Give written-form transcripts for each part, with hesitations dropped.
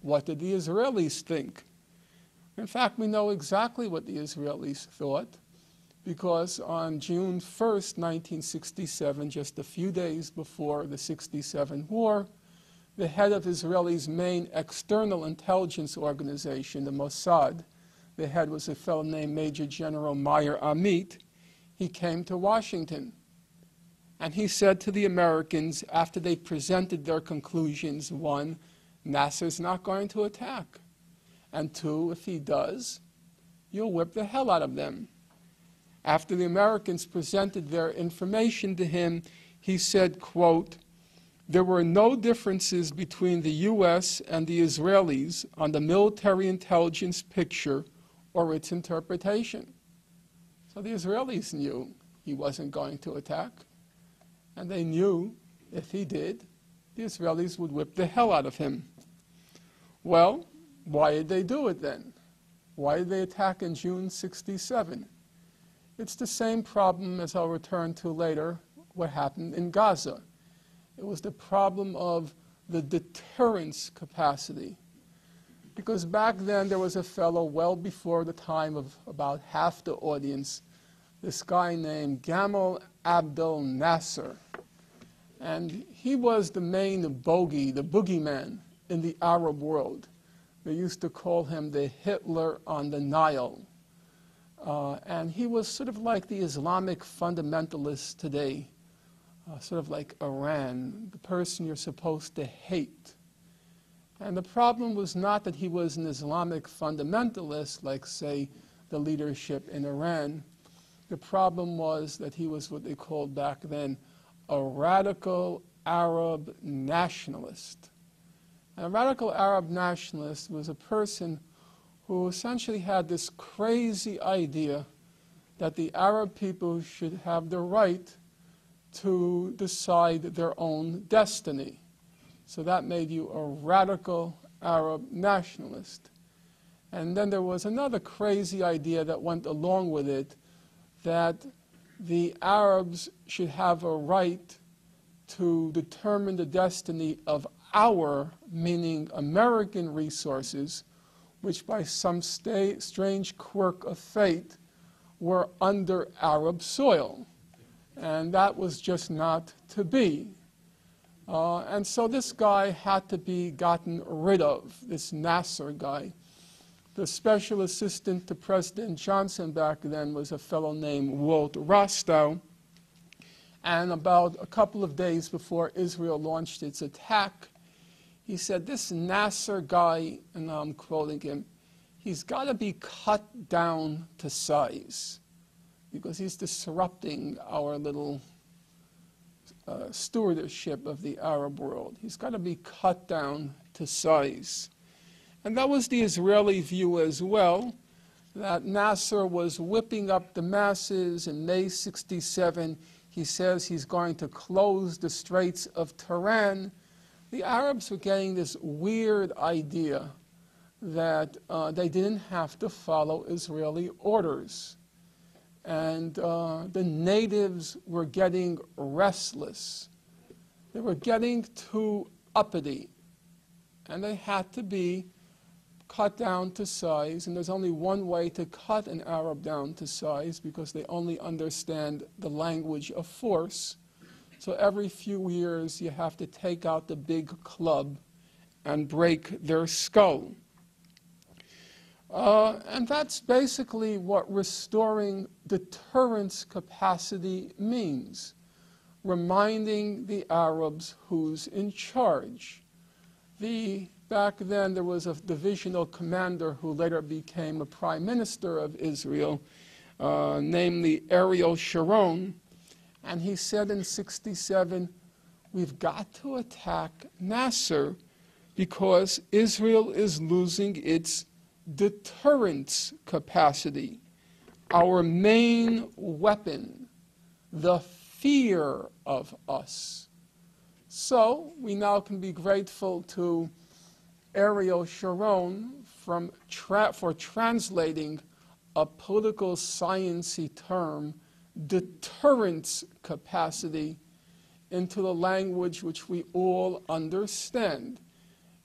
what did the Israelis think? In fact, we know exactly what the Israelis thought, because on June 1st, 1967, just a few days before the 67 war, the head of Israel's main external intelligence organization, the Mossad, the head was a fellow named Major General Meyer Amit, he came to Washington. And he said to the Americans, after they presented their conclusions, one, Nasser's not going to attack. And two, if he does, you'll whip the hell out of them. After the Americans presented their information to him, he said, quote, there were no differences between the U.S. and the Israelis on the military intelligence picture or its interpretation. So the Israelis knew he wasn't going to attack. And they knew if he did, the Israelis would whip the hell out of him. Well, why did they do it then? Why did they attack in June 67? It's the same problem, as I'll return to later, what happened in Gaza. It was the problem of the deterrence capacity. Because back then there was a fellow well before the time of about half the audience, this guy named Gamal Abdel Nasser. And he was the main bogey, the boogeyman in the Arab world. They used to call him the Hitler on the Nile. And he was sort of like the Islamic fundamentalists today, sort of like Iran, the person you're supposed to hate. And the problem was not that he was an Islamic fundamentalist, like, say, the leadership in Iran. The problem was that he was what they called back then a radical Arab nationalist. And a radical Arab nationalist was a person who essentially had this crazy idea that the Arab people should have the right to decide their own destiny. So that made you a radical Arab nationalist. And then there was another crazy idea that went along with it, that the Arabs should have a right to determine the destiny of our, meaning American resources, which by some strange quirk of fate were under Arab soil. And that was just not to be. And so this guy had to be gotten rid of, this Nasser guy. The special assistant to President Johnson back then was a fellow named Walt Rostow. And about a couple of days before Israel launched its attack, he said, this Nasser guy, and now I'm quoting him, he's got to be cut down to size because he's disrupting our little stewardship of the Arab world. He's got to be cut down to size. And that was the Israeli view as well, that Nasser was whipping up the masses. In May 67, he says he's going to close the Straits of Tiran. The Arabs were getting this weird idea that they didn't have to follow Israeli orders. And the natives were getting restless. They were getting too uppity. And they had to be cut down to size. And there's only one way to cut an Arab down to size, because they only understand the language of force. So every few years you have to take out the big club and break their skull. And that's basically what restoring deterrence capacity means. Reminding the Arabs who's in charge. Back then there was a divisional commander who later became a prime minister of Israel, namely Ariel Sharon. And he said in 67, we've got to attack Nasser because Israel is losing its deterrence capacity. Our main weapon, the fear of us. So we now can be grateful to Ariel Sharon for translating a political sciencey term, deterrence capacity, into the language which we all understand.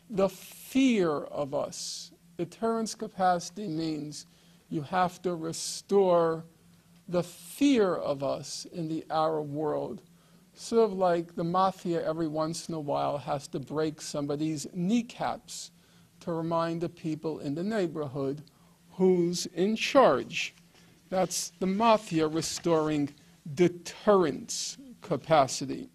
the fear of us. Deterrence capacity means you have to restore the fear of us in the Arab world. Sort of like the mafia every once in a while has to break somebody's kneecaps to remind the people in the neighborhood who's in charge. That's the mafia restoring deterrence capacity.